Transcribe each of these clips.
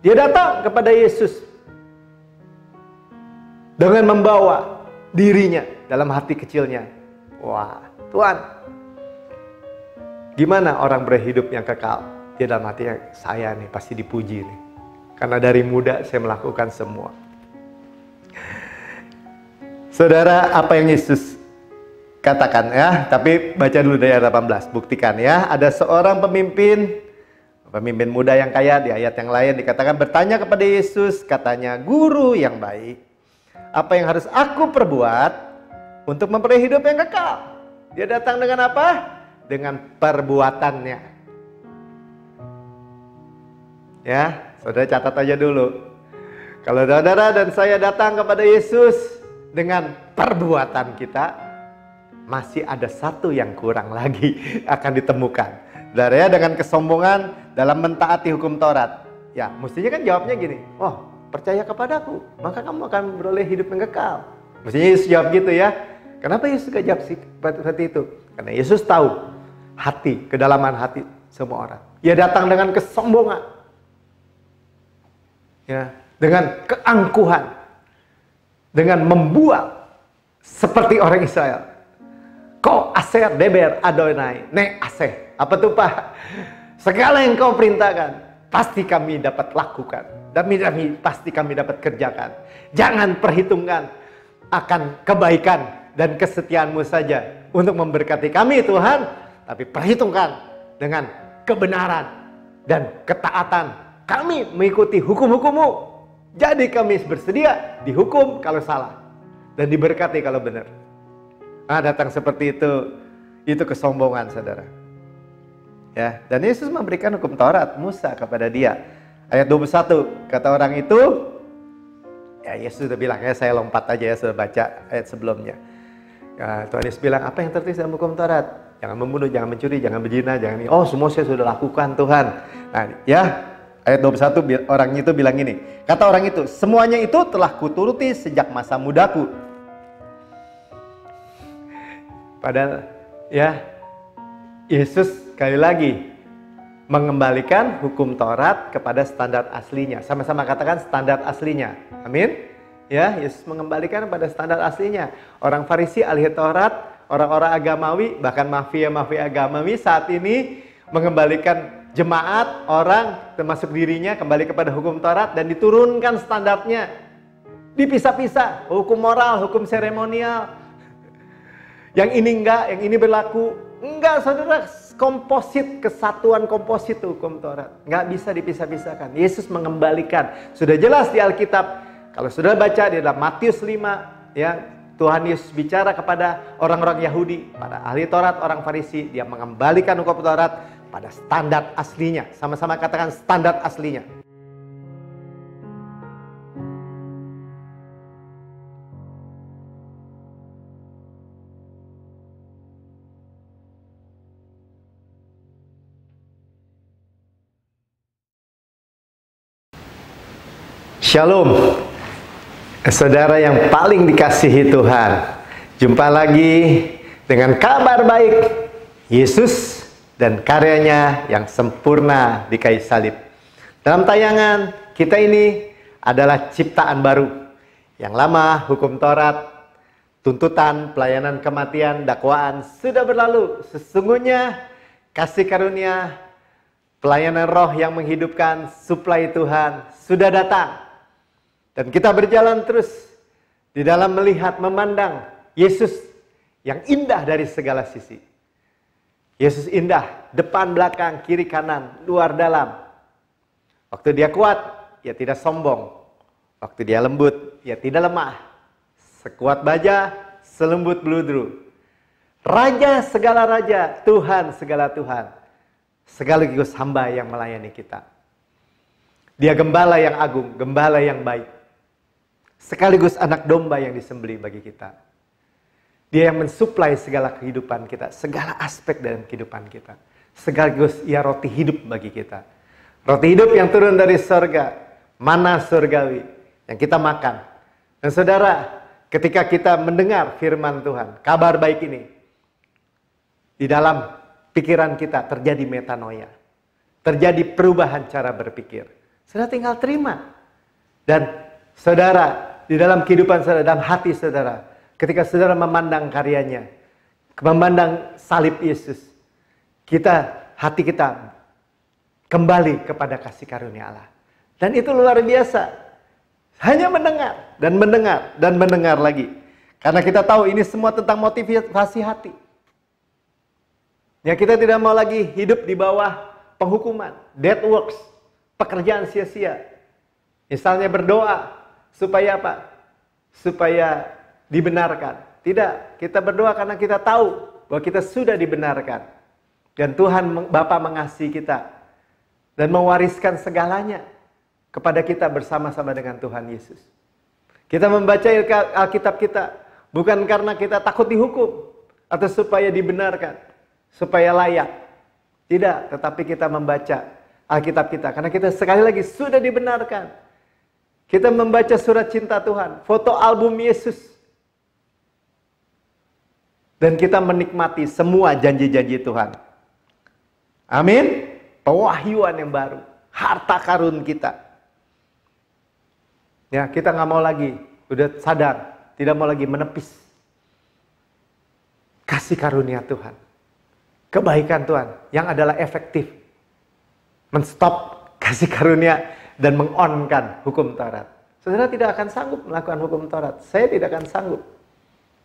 Dia datang kepada Yesus dengan membawa dirinya dalam hati kecilnya. Wah, Tuhan, gimana orang berhidup yang kekal? Dia dalam hatinya, saya nih pasti dipuji nih. Karena dari muda saya melakukan semua. Saudara, apa yang Yesus katakan ya? Tapi baca dulu dari ayat 18, buktikan ya. Ada seorang pemimpin muda yang kaya, di ayat yang lain dikatakan bertanya kepada Yesus, katanya, "Guru yang baik, apa yang harus aku perbuat untuk memperoleh hidup yang kekal?" Dia datang dengan apa? Dengan perbuatannya. Ya, saudara catat aja dulu. Kalau saudara dan saya datang kepada Yesus dengan perbuatan kita, masih ada satu yang kurang lagi akan ditemukan. Saudara ya, dengan kesombongan dalam mentaati hukum Taurat. Ya, mestinya kan jawabnya gini, "Oh, percaya kepadaku, maka kamu akan beroleh hidup yang kekal." Mestinya Yesus jawab gitu ya. Kenapa Yesus gak jawab seperti itu? Karena Yesus tahu hati, kedalaman hati semua orang. Dia datang dengan kesombongan. Ya, dengan keangkuhan. Dengan membual seperti orang Israel. Ko aser deber Adonai, ne aseh. Apa tuh Pak? Segala yang kau perintahkan, pasti kami dapat lakukan. Dan pasti kami dapat kerjakan. Jangan perhitungkan akan kebaikan dan kesetiaanmu saja untuk memberkati kami Tuhan. Tapi perhitungkan dengan kebenaran dan ketaatan kami mengikuti hukum-hukum-Mu. Jadi kami bersedia dihukum kalau salah. Dan diberkati kalau benar. Datang seperti itu kesombongan saudara. Ya, dan Yesus memberikan hukum Taurat Musa kepada dia. Ayat 21, kata orang itu, ya Yesus sudah bilang, ya saya lompat aja ya, sudah baca ayat sebelumnya. Ya, Tuhan Yesus bilang, apa yang tertulis dalam hukum Taurat? Jangan membunuh, jangan mencuri, jangan berzina, jangan ini. Oh, semua saya sudah lakukan Tuhan. Nah, ya, ayat 21 orang itu bilang ini. Kata orang itu, semuanya itu telah kuturuti sejak masa mudaku. Padahal, ya, Yesus sekali lagi mengembalikan hukum Taurat kepada standar aslinya. Sama-sama katakan standar aslinya. Amin. Ya, Yesus mengembalikan pada standar aslinya. Orang Farisi, ahli Taurat, orang-orang agamawi, bahkan mafia-mafia agamawi saat ini mengembalikan jemaat, orang termasuk dirinya kembali kepada hukum Taurat dan diturunkan standarnya. Dipisah-pisah, hukum moral, hukum seremonial. Yang ini enggak, yang ini berlaku. Enggak, saudara, komposit, kesatuan komposit hukum Taurat. Enggak bisa dipisah-pisahkan. Yesus mengembalikan. Sudah jelas di Alkitab. Kalau sudah baca di dalam Matius 5, ya, Tuhan Yesus bicara kepada orang-orang Yahudi, pada ahli Taurat, orang Farisi, dia mengembalikan hukum Taurat pada standar aslinya. Sama-sama katakan standar aslinya. Shalom, saudara yang paling dikasihi Tuhan. Jumpa lagi dengan kabar baik Yesus dan karyanya yang sempurna di kayu salib. Dalam tayangan kita ini adalah ciptaan baru. Yang lama hukum Taurat, tuntutan, pelayanan kematian, dakwaan sudah berlalu. Sesungguhnya kasih karunia, pelayanan roh yang menghidupkan, suplai Tuhan sudah datang. Dan kita berjalan terus di dalam melihat, memandang Yesus yang indah dari segala sisi. Yesus indah, depan, belakang, kiri, kanan, luar, dalam. Waktu dia kuat, ya tidak sombong. Waktu dia lembut, ya tidak lemah. Sekuat baja, selembut beludru. Raja segala raja, Tuhan segala Tuhan. Sekaligus hamba yang melayani kita. Dia gembala yang agung, gembala yang baik. Sekaligus anak domba yang disembelih bagi kita. Dia yang mensuplai segala kehidupan kita, segala aspek dalam kehidupan kita. Sekaligus ia roti hidup bagi kita. Roti hidup yang turun dari surga, mana surgawi yang kita makan. Dan saudara, ketika kita mendengar firman Tuhan, kabar baik ini, di dalam pikiran kita terjadi metanoia. Terjadi perubahan cara berpikir. Saudara tinggal terima. Dan saudara, di dalam kehidupan saudara, dalam hati saudara, ketika saudara memandang karyanya, memandang salib Yesus, hati kita kembali kepada kasih karunia Allah. Dan itu luar biasa. Hanya mendengar dan mendengar dan mendengar lagi. Karena kita tahu ini semua tentang motivasi hati. Ya, kita tidak mau lagi hidup di bawah penghukuman, dead works, pekerjaan sia-sia. Misalnya berdoa supaya apa? Supaya dibenarkan. Tidak, kita berdoa karena kita tahu bahwa kita sudah dibenarkan. Dan Tuhan Bapa mengasihi kita dan mewariskan segalanya kepada kita bersama-sama dengan Tuhan Yesus. Kita membaca Alkitab kita bukan karena kita takut dihukum atau supaya dibenarkan, supaya layak. Tidak, tetapi kita membaca Alkitab kita karena kita sekali lagi sudah dibenarkan. Kita membaca surat cinta Tuhan, foto album Yesus. Dan kita menikmati semua janji-janji Tuhan. Amin. Pewahyuan yang baru, harta karun kita. Ya, kita nggak mau lagi, udah sadar, tidak mau lagi menepis kasih karunia Tuhan, kebaikan Tuhan yang adalah efektif menstop kasih karunia dan mengonkan hukum Taurat. Saudara tidak akan sanggup melakukan hukum Taurat. Saya tidak akan sanggup.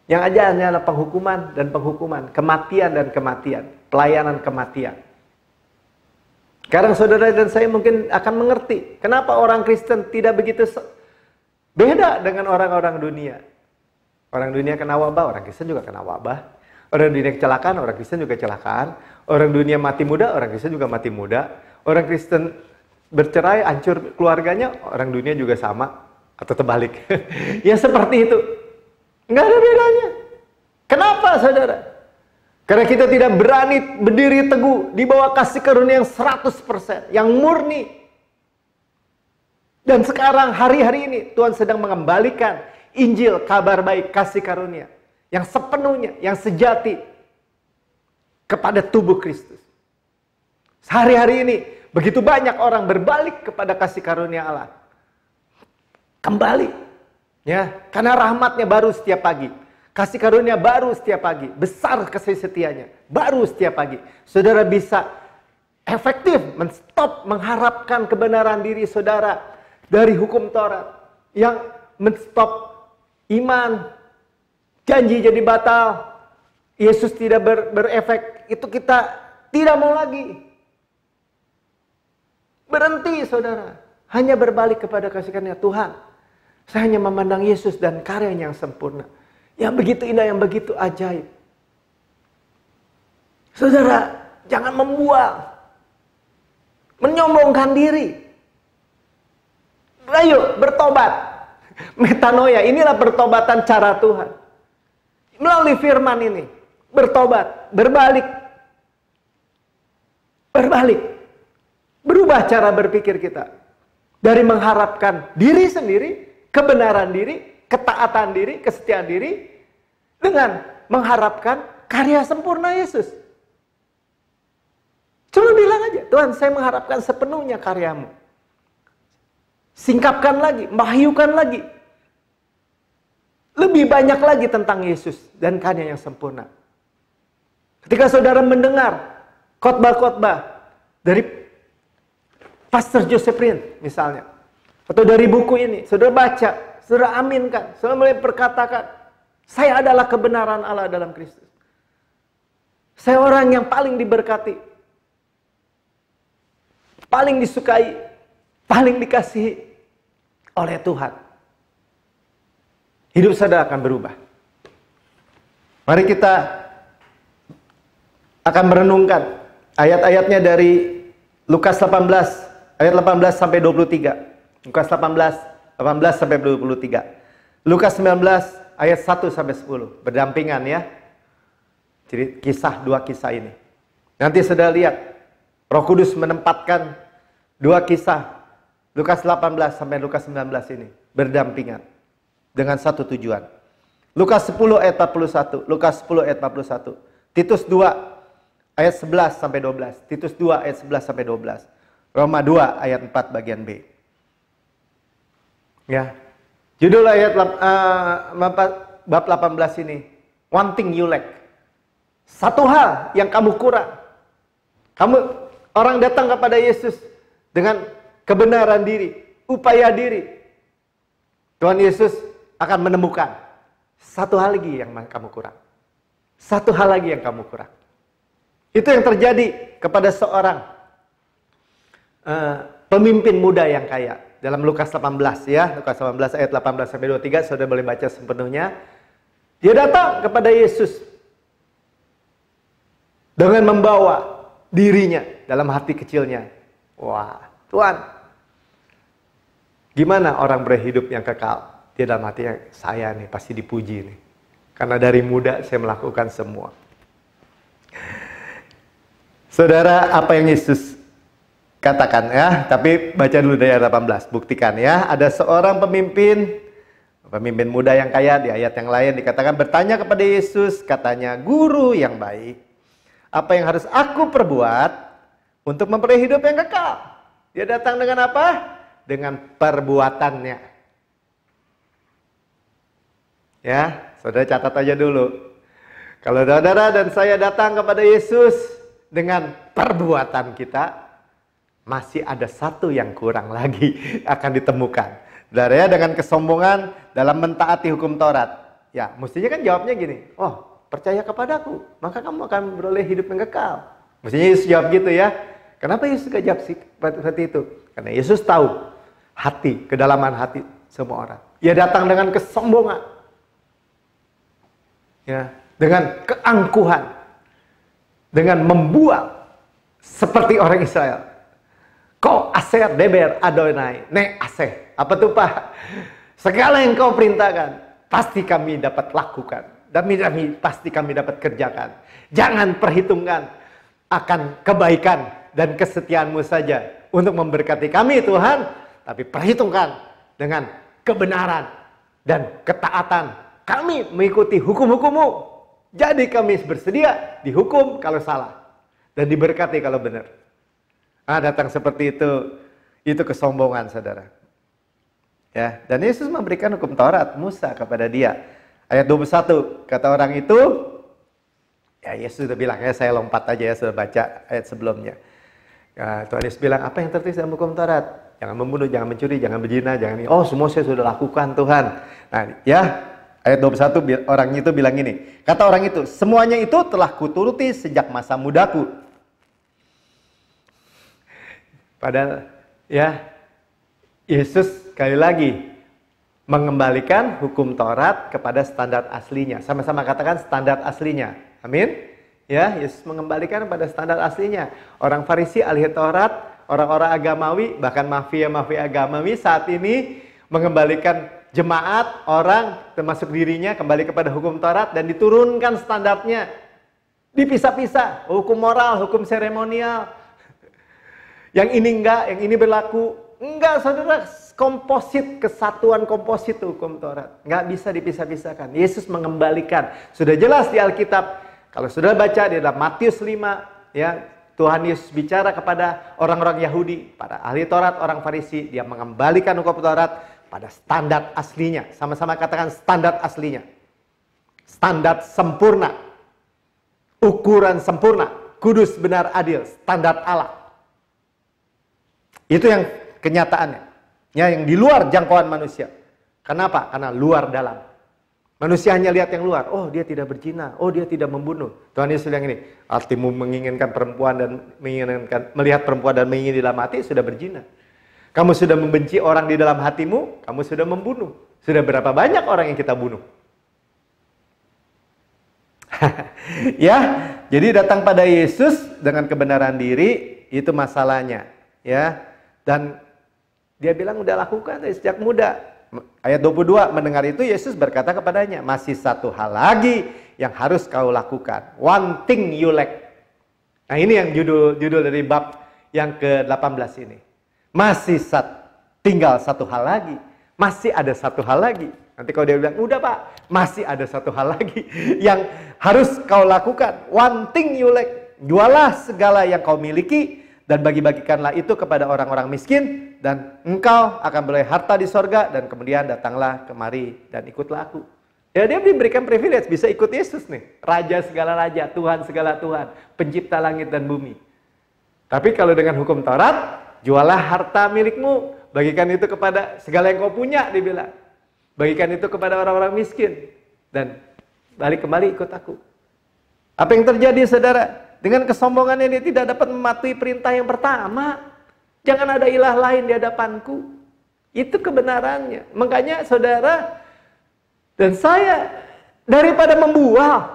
Yang aja hanyalah penghukuman dan penghukuman, kematian dan kematian, pelayanan kematian. Sekarang saudara dan saya mungkin akan mengerti kenapa orang Kristen tidak begitu beda dengan orang-orang dunia. Orang dunia kena wabah, orang Kristen juga kena wabah. Orang dunia kecelakaan, orang Kristen juga kecelakaan. Orang dunia mati muda, orang Kristen juga mati muda. Orang Kristen bercerai, hancur keluarganya, orang dunia juga sama. Atau terbalik. Ya seperti itu. Nggak ada bedanya. Kenapa saudara? Karena kita tidak berani berdiri teguh di bawah kasih karunia yang 100%, yang murni. Dan sekarang hari-hari ini Tuhan sedang mengembalikan Injil, kabar baik, kasih karunia yang sepenuhnya, yang sejati kepada tubuh Kristus. Hari-hari ini begitu banyak orang berbalik kepada kasih karunia Allah. Kembali, ya, karena rahmatnya baru setiap pagi. Kasih karunia baru setiap pagi. Besar kasih setianya. Baru setiap pagi. Saudara bisa efektif menstop, mengharapkan kebenaran diri saudara dari hukum Taurat. Yang menstop iman. Janji jadi batal. Yesus tidak berefek. Itu kita tidak mau lagi. Berhenti saudara. Hanya berbalik kepada kasih karunia Tuhan. Saya hanya memandang Yesus dan karyanya yang sempurna. Yang begitu indah, yang begitu ajaib. Saudara, jangan membual. Menyombongkan diri. Ayo, bertobat. Metanoia, inilah pertobatan cara Tuhan. Melalui firman ini. Bertobat, berbalik. Berbalik. Berubah cara berpikir kita. Dari mengharapkan diri sendiri, kebenaran diri, ketaatan diri, kesetiaan diri, dengan mengharapkan karya sempurna Yesus. Cuma bilang aja, Tuhan saya mengharapkan sepenuhnya karyamu. Singkapkan lagi, mahyukan lagi. Lebih banyak lagi tentang Yesus dan karya yang sempurna. Ketika saudara mendengar khotbah-khotbah dari Pastor Joseph Prince misalnya, atau dari buku ini, saudara baca, saudara aminkan, saudara mulai berkatakan, saya adalah kebenaran Allah dalam Kristus. Saya orang yang paling diberkati, paling disukai, paling dikasihi oleh Tuhan. Hidup saudara akan berubah. Mari kita akan merenungkan ayat-ayatnya dari Lukas 18, ayat 18 sampai 23. Lukas 18 sampai 23. Lukas 19 ayat 1 sampai 10. Berdampingan ya. Jadi dua kisah ini. Nanti saudara lihat. Roh Kudus menempatkan dua kisah. Lukas 18 sampai Lukas 19 ini. Berdampingan. Dengan satu tujuan. Lukas 10 ayat 41. Lukas 10 ayat 41. Titus 2 ayat 11 sampai 12. Titus 2 ayat 11 sampai 12. Roma 2 ayat 4 bagian B. Ya. Judul ayat bab 18 ini, one thing you lack. Satu hal yang kamu kurang. Orang datang kepada Yesus dengan kebenaran diri, upaya diri. Tuhan Yesus akan menemukan satu hal lagi yang kamu kurang. Satu hal lagi yang kamu kurang. Itu yang terjadi kepada seorang pemimpin muda yang kaya. Dalam Lukas 18 ya, Lukas 18 ayat 18 sampai 23, saudara boleh baca sepenuhnya. Dia datang kepada Yesus dengan membawa dirinya dalam hati kecilnya. Wah, Tuhan, gimana orang berhidup yang kekal? Dia dalam hatinya, saya nih pasti dipuji nih. Karena dari muda saya melakukan semua. Saudara, apa yang Yesus katakan ya, tapi baca dulu dari ayat 18, buktikan ya. Ada seorang pemimpin muda yang kaya, di ayat yang lain dikatakan bertanya kepada Yesus, katanya, "Guru yang baik, apa yang harus aku perbuat untuk memperoleh hidup yang kekal?" Dia datang dengan apa? Dengan perbuatannya. Ya, saudara catat aja dulu. Kalau saudara dan saya datang kepada Yesus dengan perbuatan kita, masih ada satu yang kurang lagi akan ditemukan. Saudara ya, dengan kesombongan dalam mentaati hukum Taurat. Ya, mestinya kan jawabnya gini, oh, percaya kepadaku, maka kamu akan beroleh hidup yang kekal. Mestinya Yesus jawab gitu ya. Kenapa Yesus gak jawab seperti itu? Karena Yesus tahu hati, kedalaman hati semua orang. Ia datang dengan kesombongan. Ya, dengan keangkuhan. Dengan membual seperti orang Israel. Ko aser deber Adonai ne aseh. Apa tuh Pak? Segala yang kau perintahkan pasti kami dapat lakukan. Dan pasti kami dapat kerjakan. Jangan perhitungkan akan kebaikan dan kesetiaanmu saja untuk memberkati kami Tuhan. Tapi perhitungkan dengan kebenaran dan ketaatan kami mengikuti hukum-hukummu. Jadi kami bersedia dihukum kalau salah dan diberkati kalau benar. Datang seperti itu kesombongan saudara. Ya, dan Yesus memberikan hukum Taurat Musa kepada dia. Ayat 21, kata orang itu, ya Yesus sudah bilang, ya saya lompat aja ya, sudah baca ayat sebelumnya. Ya, Tuhan Yesus bilang, apa yang tertulis dalam hukum Taurat? Jangan membunuh, jangan mencuri, jangan berzina, jangan ini. Oh, semua saya sudah lakukan Tuhan. Nah, ya, ayat 21 orang itu bilang ini. Kata orang itu, semuanya itu telah kuturuti sejak masa mudaku. Padahal ya Yesus sekali lagi mengembalikan hukum Taurat kepada standar aslinya. Sama-sama katakan standar aslinya. Amin. Ya, Yesus mengembalikan pada standar aslinya. Orang Farisi, ahli Taurat, orang-orang agamawi, bahkan mafia-mafia agamawi saat ini mengembalikan jemaat, orang termasuk dirinya kembali kepada hukum Taurat dan diturunkan standarnya. Dipisah-pisah, hukum moral, hukum seremonial. Yang ini enggak, yang ini berlaku. Enggak, saudara, komposit, kesatuan komposit hukum Taurat. Enggak bisa dipisah-pisahkan. Yesus mengembalikan. Sudah jelas di Alkitab. Kalau sudah baca di dalam Matius 5, ya, Tuhan Yesus bicara kepada orang-orang Yahudi, para ahli Taurat, orang Farisi, dia mengembalikan hukum Taurat pada standar aslinya. Sama-sama katakan standar aslinya. Standar sempurna. Ukuran sempurna. Kudus, benar, adil. Standar Allah. Itu yang kenyataannya. Ya, yang di luar jangkauan manusia. Kenapa? Karena luar dalam. Manusia hanya lihat yang luar. Oh, dia tidak berzina. Oh, dia tidak membunuh. Tuhan Yesus bilang ini, artimu menginginkan perempuan dan melihat perempuan dan menginginkan di dalam hati sudah berzina. Kamu sudah membenci orang di dalam hatimu, kamu sudah membunuh. Sudah berapa banyak orang yang kita bunuh? Ya, jadi datang pada Yesus dengan kebenaran diri, itu masalahnya. Ya, dan dia bilang udah lakukan dari sejak muda. Ayat 22, mendengar itu Yesus berkata kepadanya, masih satu hal lagi yang harus kau lakukan. One thing you lack. Nah, ini yang judul dari bab yang ke-18 ini. Masih tinggal satu hal lagi. Masih ada satu hal lagi. Nanti kalau dia bilang, udah Pak, masih ada satu hal lagi yang harus kau lakukan. One thing you lack. Jualah segala yang kau miliki dan bagi-bagikanlah itu kepada orang-orang miskin, dan engkau akan beroleh harta di sorga, dan kemudian datanglah kemari dan ikutlah aku. Ya, dia diberikan privilege, bisa ikut Yesus nih, Raja segala raja, Tuhan segala Tuhan, pencipta langit dan bumi. Tapi kalau dengan hukum Taurat, jualah harta milikmu, bagikan itu kepada segala yang kau punya, dibilang. Bagikan itu kepada orang-orang miskin, dan balik kembali ikut aku. Apa yang terjadi, saudara? Dengan kesombongannya dia tidak dapat mematuhi perintah yang pertama. Jangan ada ilah lain di hadapanku. Itu kebenarannya. Makanya saudara dan saya, daripada membual,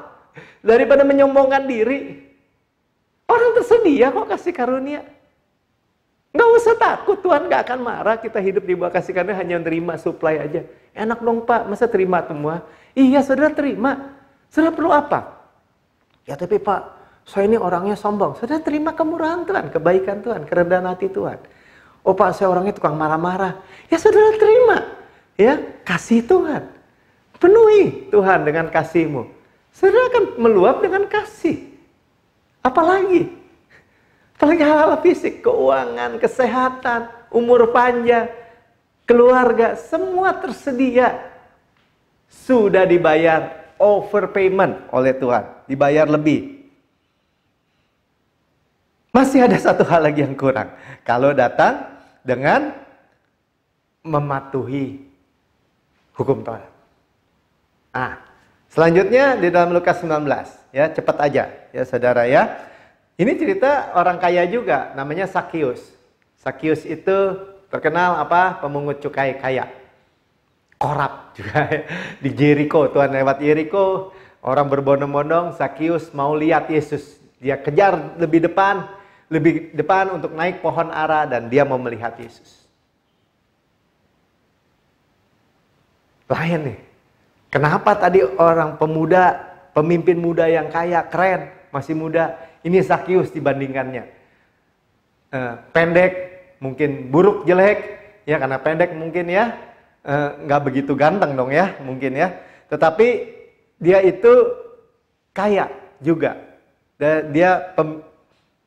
daripada menyombongkan diri, orang tersedia kok kasih karunia. Nggak usah takut, Tuhan nggak akan marah kita hidup di bawah kasih karunia hanya menerima supply aja. Enak dong Pak, masa terima semua? Iya saudara terima. Saudara perlu apa? Ya tapi Pak, saya ini orangnya sombong. Saudara terima kemurahan Tuhan, kebaikan Tuhan, kerendahan hati Tuhan. Oh Pak, saya orangnya tukang marah-marah. Ya saudara terima. Ya, kasih Tuhan. Penuhi Tuhan dengan kasih-Mu. Saudara akan meluap dengan kasih. Apalagi hal-hal fisik, keuangan, kesehatan, umur panjang, keluarga, semua tersedia. Sudah dibayar overpayment oleh Tuhan. Dibayar lebih. Masih ada satu hal lagi yang kurang. Kalau datang dengan mematuhi hukum Taurat. Selanjutnya di dalam Lukas 19. Ya, cepat aja ya saudara ya. Ini cerita orang kaya juga, namanya Sakius. Sakius itu terkenal apa? Pemungut cukai kaya. Korap juga ya. Di Jericho, Tuhan lewat Jericho, orang berbondong-bondong, Sakius mau lihat Yesus. Dia kejar lebih depan untuk naik pohon ara dan dia mau melihat Yesus. Lain nih. Kenapa tadi orang pemuda, pemimpin muda yang kaya, keren, masih muda, ini Sakius dibandingkannya. Pendek, mungkin buruk, jelek, ya karena pendek mungkin ya, nggak begitu ganteng dong ya, mungkin ya. Tetapi dia itu kaya juga. Dia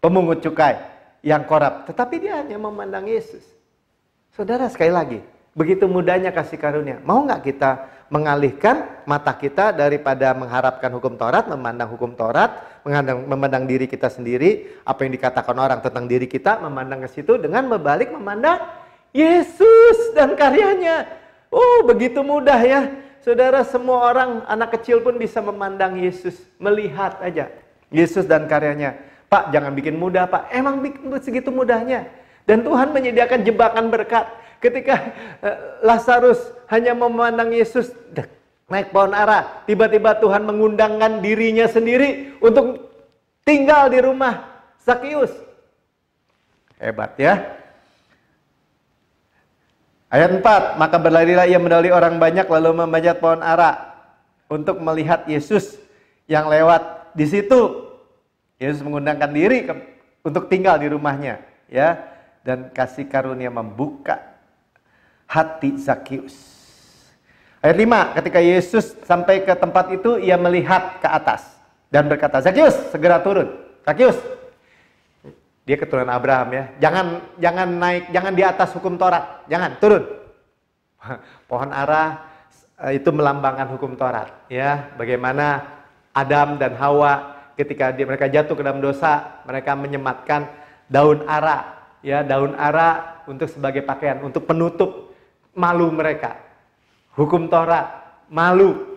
pemungut cukai yang korup, tetapi dia hanya memandang Yesus. Saudara, sekali lagi, begitu mudahnya kasih karunia. Mau nggak kita mengalihkan mata kita daripada mengharapkan hukum Taurat, memandang hukum Taurat, memandang diri kita sendiri, apa yang dikatakan orang tentang diri kita, memandang ke situ dengan berbalik memandang Yesus dan karyanya. Oh, begitu mudah ya. Saudara, semua orang, anak kecil pun bisa memandang Yesus, melihat aja Yesus dan karyanya. Pak, jangan bikin mudah, Pak. Emang segitu mudahnya. Dan Tuhan menyediakan jebakan berkat. Ketika Lazarus hanya memandang Yesus naik pohon ara, tiba-tiba Tuhan mengundangkan dirinya sendiri untuk tinggal di rumah Sakius. Hebat ya. Ayat 4, maka berlarilah ia mendahului orang banyak lalu memanjat pohon ara untuk melihat Yesus yang lewat di situ. Yesus mengundangkan diri untuk tinggal di rumahnya, ya, dan kasih karunia membuka hati Sakius. Ayat 5, ketika Yesus sampai ke tempat itu, ia melihat ke atas dan berkata, Sakius, segera turun. Sakius, dia keturunan Abraham ya, jangan naik, jangan di atas hukum Taurat, jangan turun. Pohon ara itu melambangkan hukum Taurat, ya, bagaimana Adam dan Hawa ketika mereka jatuh ke dalam dosa, mereka menyematkan daun ara, ya, daun ara untuk sebagai pakaian, untuk penutup malu mereka. Hukum Taurat, malu.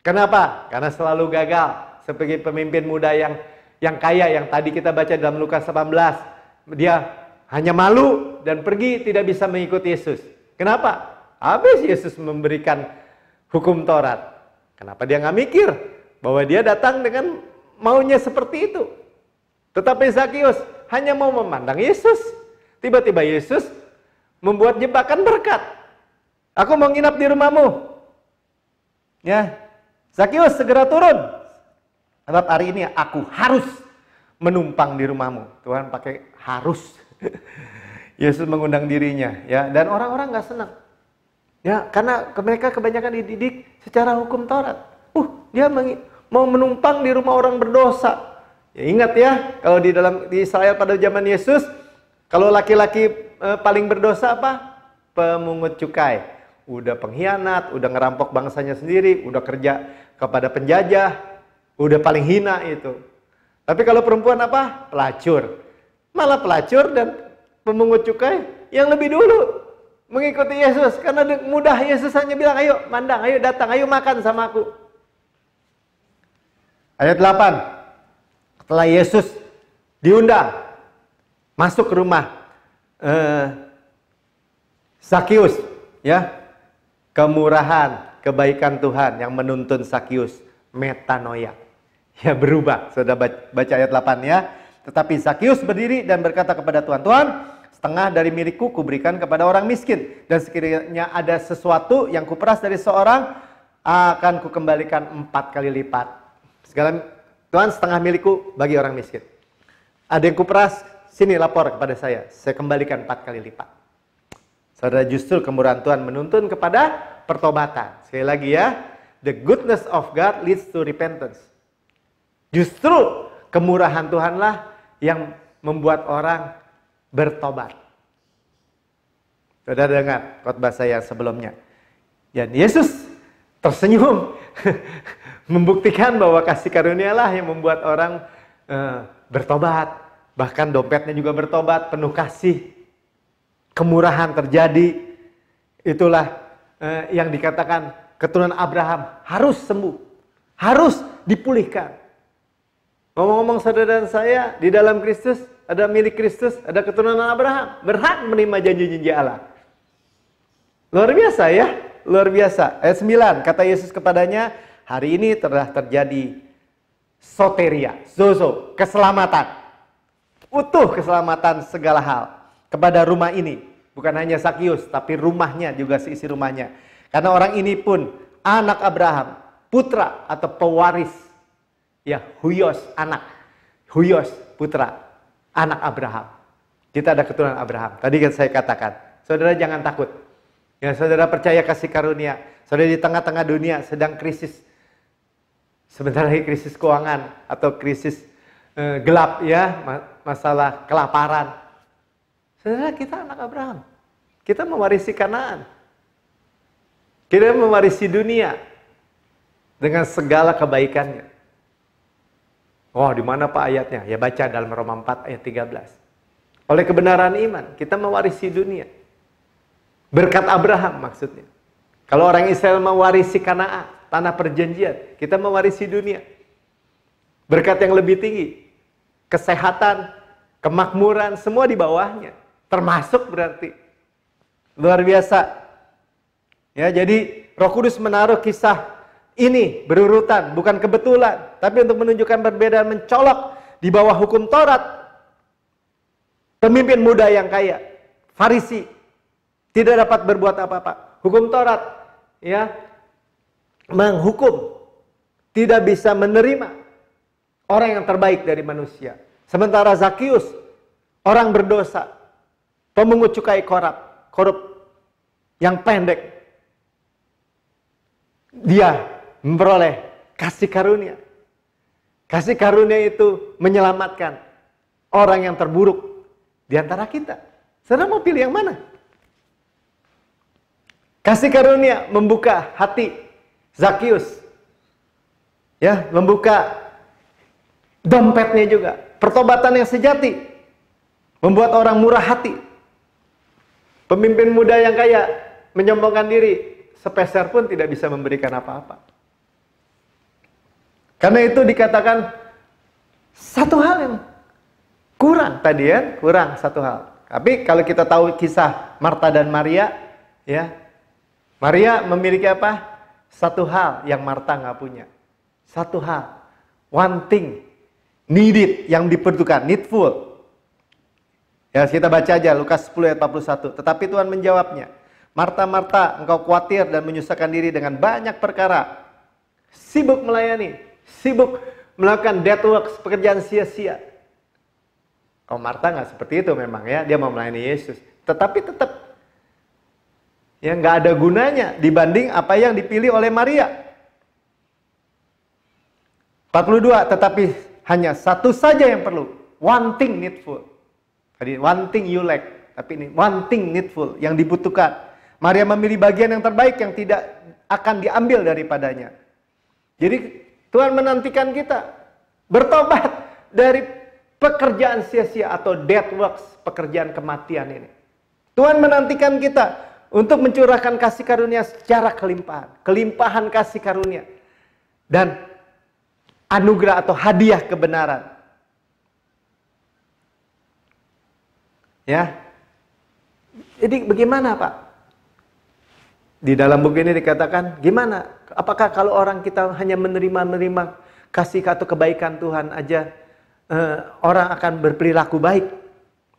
Kenapa? Karena selalu gagal. Sebagai pemimpin muda yang kaya, yang tadi kita baca dalam Lukas 18, dia hanya malu dan pergi, tidak bisa mengikuti Yesus. Kenapa? Habis Yesus memberikan hukum Taurat. Kenapa dia nggak mikir bahwa dia datang dengan maunya seperti itu? Tetapi Sakius hanya mau memandang Yesus. Tiba-tiba Yesus membuat jebakan berkat. Aku mau nginap di rumahmu. Ya, Sakius segera turun. Sebab hari ini aku harus menumpang di rumahmu. Tuhan pakai harus. Yesus mengundang dirinya, ya, dan orang-orang nggak senang. Ya, karena mereka kebanyakan dididik secara hukum Taurat. Dia mau menumpang di rumah orang berdosa. Ya, ingat ya, kalau di Israel pada zaman Yesus, Kalau laki-laki paling berdosa apa? Pemungut cukai. Udah pengkhianat, udah ngerampok bangsanya sendiri, udah kerja kepada penjajah, udah paling hina itu. Tapi kalau perempuan apa? Pelacur. Malah pelacur dan pemungut cukai yang lebih dulu mengikuti Yesus. Karena mudah, Yesus hanya bilang, ayo mandang, ayo datang, ayo makan sama aku. Ayat 8. Setelah Yesus diundang masuk ke rumah Zakius, ya, kemurahan, kebaikan Tuhan yang menuntun Zakius metanoia, ya, berubah. Sudah baca ayat 8 ya. Tetapi Zakius berdiri dan berkata kepada Tuhan, Tuhan, setengah dari milikku kuberikan kepada orang miskin, dan sekiranya ada sesuatu yang kuperas dari seorang, akan kukembalikan 4 kali lipat. Segala, Tuhan, setengah milikku bagi orang miskin. Ada yang kuperas, sini lapor kepada saya kembalikan 4 kali lipat. Saudara, justru kemurahan Tuhan menuntun kepada pertobatan. Sekali lagi ya, the goodness of God leads to repentance. Justru kemurahan Tuhanlah yang membuat orang bertobat. Saudara dengar khotbah saya sebelumnya. Dan Yesus tersenyum membuktikan bahwa kasih karunialah yang membuat orang bertobat. Bahkan dompetnya juga bertobat, penuh kasih. Kemurahan terjadi. Itulah yang dikatakan keturunan Abraham harus sembuh, harus dipulihkan. Ngomong-ngomong saudara dan saya, di dalam Kristus, ada milik Kristus, ada keturunan Abraham, berhak menerima janji-janji Allah. Luar biasa ya, luar biasa. Ayat 9, kata Yesus kepadanya, hari ini telah terjadi soteria, zozo, keselamatan. Utuh keselamatan segala hal kepada rumah ini. Bukan hanya Zakius, tapi rumahnya juga, seisi rumahnya. Karena orang ini pun anak Abraham, putra atau pewaris. Ya, huios, anak. Huios, putra, anak Abraham. Kita ada keturunan Abraham. Tadi kan saya katakan, saudara jangan takut. Ya, saudara percaya kasih karunia. Saudara di tengah-tengah dunia sedang krisis. Sebentar lagi krisis keuangan atau krisis gelap ya, masalah kelaparan. Saudara, kita anak Abraham. Kita mewarisi Kanaan. Kita mewarisi dunia dengan segala kebaikannya. Oh, di mana Pak ayatnya? Ya baca dalam Roma 4 ayat 13. Oleh kebenaran iman, kita mewarisi dunia. Berkat Abraham maksudnya. Kalau orang Israel mewarisi Kanaan, tanah perjanjian, kita mewarisi dunia. Berkat yang lebih tinggi, kesehatan, kemakmuran, semua di bawahnya. Termasuk berarti. Luar biasa. Ya, jadi Roh Kudus menaruh kisah ini berurutan, bukan kebetulan, tapi untuk menunjukkan perbedaan mencolok di bawah hukum Taurat. Pemimpin muda yang kaya, Farisi, tidak dapat berbuat apa-apa. Hukum Taurat, ya, menghukum, tidak bisa menerima orang yang terbaik dari manusia. Sementara Zakius, orang berdosa, pemungut cukai korup, yang pendek, dia memperoleh kasih karunia. Kasih karunia itu menyelamatkan orang yang terburuk di antara kita. Saudara mau pilih yang mana? Kasih karunia membuka hati Zakius. Ya, membuka dompetnya juga. Pertobatan yang sejati membuat orang murah hati. Pemimpin muda yang kaya menyombongkan diri, sepeser pun tidak bisa memberikan apa-apa. Karena itu dikatakan satu hal yang kurang tadi ya, kurang satu hal. Tapi kalau kita tahu kisah Marta dan Maria, ya, Maria memiliki apa? Satu hal yang Marta nggak punya. Satu hal, one thing, needed, yang diperlukan, needful. Ya, kita baca aja Lukas 10 ayat 41. Tetapi Tuhan menjawabnya, Marta, Marta, engkau khawatir dan menyusahkan diri dengan banyak perkara. Sibuk melayani, sibuk melakukan dead works, pekerjaan sia-sia. Oh, Marta nggak seperti itu memang ya, dia mau melayani Yesus. Tetapi tetap ya nggak ada gunanya dibanding apa yang dipilih oleh Maria. 42, tetapi hanya satu saja yang perlu, one thing needful. Tadi one thing you lack, tapi ini one thing needful, yang dibutuhkan. Maria memilih bagian yang terbaik yang tidak akan diambil daripadanya. Jadi Tuhan menantikan kita bertobat dari pekerjaan sia-sia atau dead works, pekerjaan kematian ini. Tuhan menantikan kita untuk mencurahkan kasih karunia secara kelimpahan. Kelimpahan kasih karunia. Dan anugerah atau hadiah kebenaran. Ya. Jadi bagaimana Pak? Di dalam buku ini dikatakan, gimana? Apakah kalau orang kita hanya menerima kasih atau kebaikan Tuhan aja, orang akan berperilaku baik?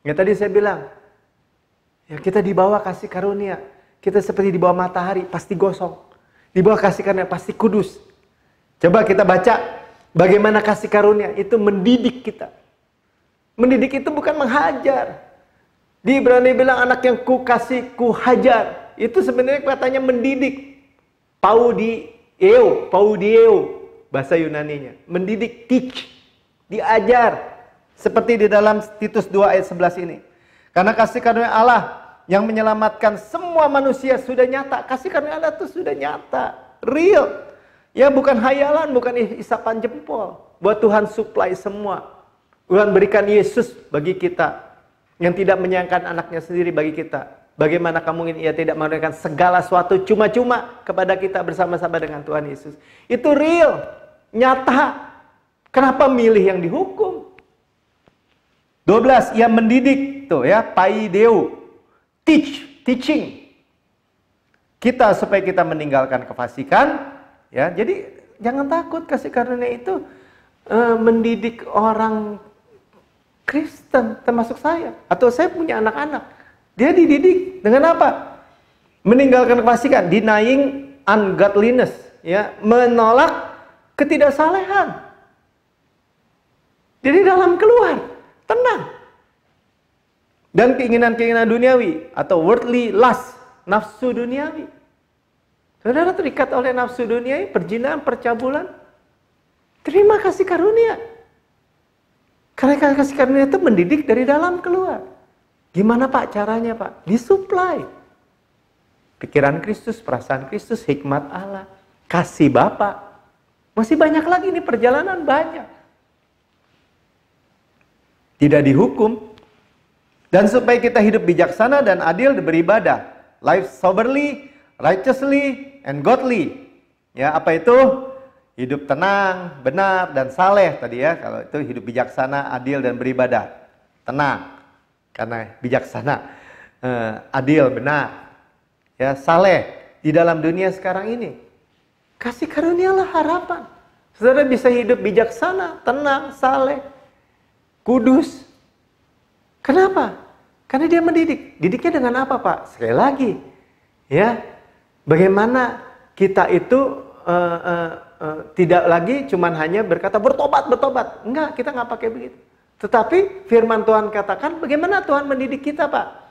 Ya tadi saya bilang, ya kita di bawah kasih karunia. Kita seperti di bawah matahari, pasti gosong. Di bawah kasih karunia, pasti kudus. Coba kita baca, bagaimana kasih karunia itu mendidik kita. Mendidik itu bukan menghajar. Di Ibrani bilang, anak yang ku kasih, ku hajar. Itu sebenarnya katanya mendidik. Paudieo, bahasa Yunaninya. Mendidik, teach, diajar. Seperti di dalam Titus 2 ayat 11 ini. Karena kasih karunia Allah yang menyelamatkan semua manusia sudah nyata. Kasih karunia Allah itu sudah nyata, real. Ya bukan hayalan, bukan isapan jempol. Buat Tuhan supply semua. Tuhan berikan Yesus bagi kita. Yang tidak menyayangkan anaknya sendiri bagi kita. Bagaimana mungkin ia tidak memberikan segala sesuatu cuma-cuma kepada kita bersama-sama dengan Tuhan Yesus. Itu real, nyata. Kenapa milih yang dihukum? 12, ia mendidik. Tuh ya, paideo. Teaching. Kita supaya kita meninggalkan kefasikan. Ya, jadi jangan takut, kasih karunia itu mendidik orang Kristen, termasuk saya. Atau saya punya anak-anak. Dia dididik dengan apa? Meninggalkan kefasikan, denying ungodliness, ya, menolak ketidaksalehan. Jadi dalam keluar, tenang. Dan keinginan-keinginan duniawi atau worldly lust, nafsu duniawi. Saudara terikat oleh nafsu duniawi, perzinahan, percabulan. Terima kasih karunia. Karena kasih karunia itu mendidik dari dalam keluar. Gimana Pak caranya Pak? Disuplai. Pikiran Kristus, perasaan Kristus, hikmat Allah, kasih Bapa. Masih banyak lagi nih, perjalanan banyak. Tidak dihukum. Dan supaya kita hidup bijaksana dan adil beribadah. Life soberly, righteously, and godly. Ya, apa itu? Hidup tenang, benar, dan saleh tadi ya. Kalau itu hidup bijaksana, adil, dan beribadah. Tenang. Karena bijaksana, adil, benar, ya, saleh di dalam dunia sekarang ini. Kasih karunialah harapan. Saudara bisa hidup bijaksana, tenang, saleh, kudus. Kenapa? Karena dia mendidik. Didiknya dengan apa Pak? Sekali lagi, ya, bagaimana kita itu tidak lagi cuman hanya berkata bertobat. Enggak, kita nggak pakai begitu. Tetapi firman Tuhan katakan bagaimana Tuhan mendidik kita Pak.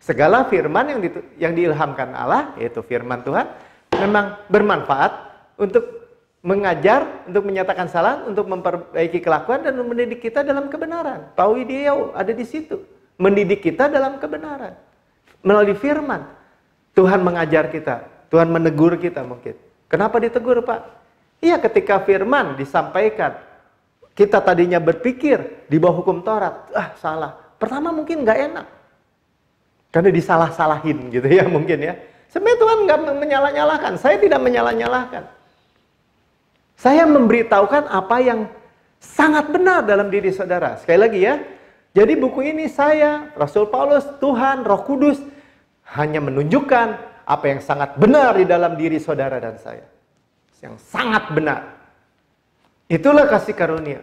Segala firman yang diilhamkan Allah, yaitu firman Tuhan, memang bermanfaat untuk mengajar, untuk menyatakan salah, untuk memperbaiki kelakuan dan mendidik kita dalam kebenaran. Pauideo ada di situ. Mendidik kita dalam kebenaran. Melalui firman. Tuhan mengajar kita. Tuhan menegur kita mungkin. Kenapa ditegur Pak? Iya, ketika firman disampaikan. Kita tadinya berpikir di bawah hukum Taurat, salah. Pertama mungkin nggak enak. Karena disalah-salahin gitu ya mungkin ya. Sebenarnya Tuhan nggak menyalah-nyalahkan. Saya tidak menyalah-nyalahkan. Saya memberitahukan apa yang sangat benar dalam diri saudara. Sekali lagi ya. Jadi buku ini saya, Rasul Paulus, Tuhan, Roh Kudus, hanya menunjukkan apa yang sangat benar di dalam diri saudara dan saya. Yang sangat benar. Itulah kasih karunia.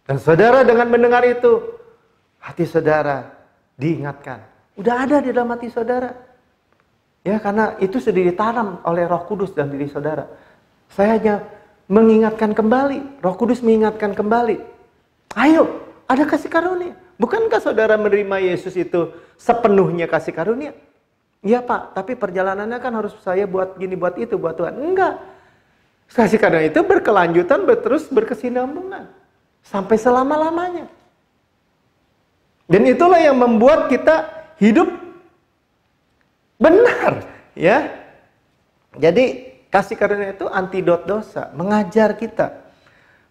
Dan saudara dengan mendengar itu, hati saudara diingatkan. Udah ada di dalam hati saudara. Ya, karena itu sudah ditanam oleh Roh Kudus dalam diri saudara. Saya hanya mengingatkan kembali. Roh Kudus mengingatkan kembali. Ayo, ada kasih karunia. Bukankah saudara menerima Yesus itu sepenuhnya kasih karunia? Iya Pak, tapi perjalanannya kan harus saya buat gini, buat itu, buat Tuhan. Enggak. Kasih karunia itu berkelanjutan, terus berkesinambungan. Sampai selama-lamanya. Dan itulah yang membuat kita hidup benar, ya. Jadi kasih karunia itu antidot dosa, mengajar kita,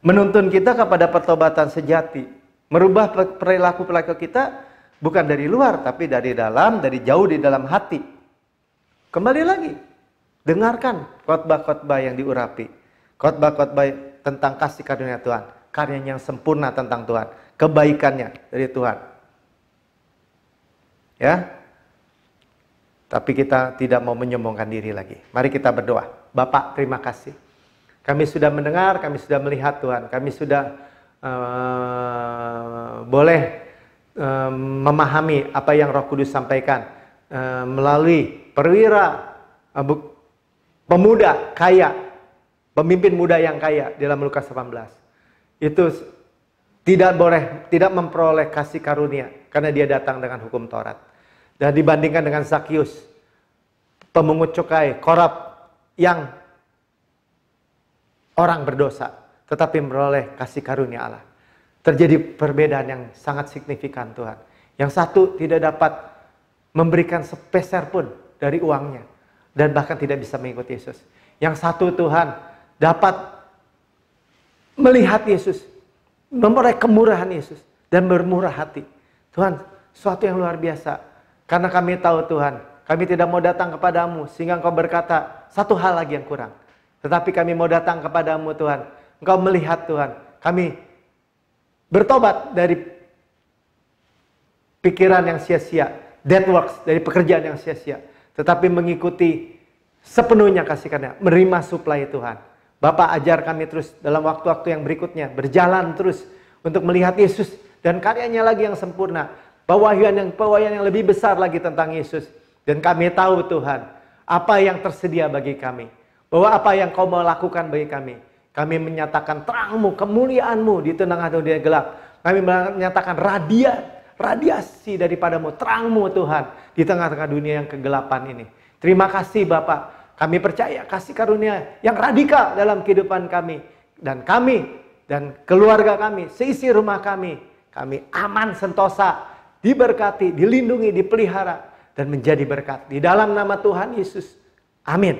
menuntun kita kepada pertobatan sejati, merubah perilaku-perilaku kita bukan dari luar, tapi dari dalam, dari jauh di dalam hati. Kembali lagi, dengarkan khotbah-khotbah yang diurapi, khotbah-khotbah tentang kasih karunia Tuhan, karyanya yang sempurna tentang Tuhan, kebaikannya dari Tuhan. Ya, tapi kita tidak mau menyombongkan diri lagi. Mari kita berdoa. Bapak, terima kasih. Kami sudah mendengar, kami sudah melihat Tuhan. Kami sudah boleh memahami apa yang Roh Kudus sampaikan melalui perwira pemuda kaya, pemimpin muda yang kaya dalam Lukas 18. Itu tidak memperoleh kasih karunia karena dia datang dengan hukum Taurat. Dan dibandingkan dengan Zakius, pemungut cukai, korup yang orang berdosa, tetapi memperoleh kasih karunia Allah. Terjadi perbedaan yang sangat signifikan Tuhan. Yang satu tidak dapat memberikan sepeser pun dari uangnya, dan bahkan tidak bisa mengikuti Yesus. Yang satu Tuhan dapat melihat Yesus, memperoleh kemurahan Yesus, dan bermurah hati. Tuhan, sesuatu yang luar biasa. Karena kami tahu Tuhan, kami tidak mau datang kepadamu sehingga Engkau berkata satu hal lagi yang kurang. Tetapi kami mau datang kepadamu Tuhan. Engkau melihat Tuhan, kami bertobat dari pikiran yang sia-sia, dead works, dari pekerjaan yang sia-sia. Tetapi mengikuti sepenuhnya kasih karunia, menerima suplai Tuhan. Bapak, ajar kami terus dalam waktu-waktu yang berikutnya, berjalan terus untuk melihat Yesus dan karyanya lagi yang sempurna. Pewahyuan yang lebih besar lagi tentang Yesus. Dan kami tahu Tuhan, apa yang tersedia bagi kami. Bahwa apa yang Kau mau lakukan bagi kami. Kami menyatakan terang-Mu, kemuliaan-Mu di tengah dunia gelap. Kami menyatakan radiasi daripada-Mu, terang-Mu Tuhan di tengah-tengah dunia yang kegelapan ini. Terima kasih Bapak. Kami percaya kasih karunia yang radikal dalam kehidupan kami. Dan kami dan keluarga kami, seisi rumah kami aman sentosa, diberkati, dilindungi, dipelihara, dan menjadi berkat. Di dalam nama Tuhan Yesus. Amin.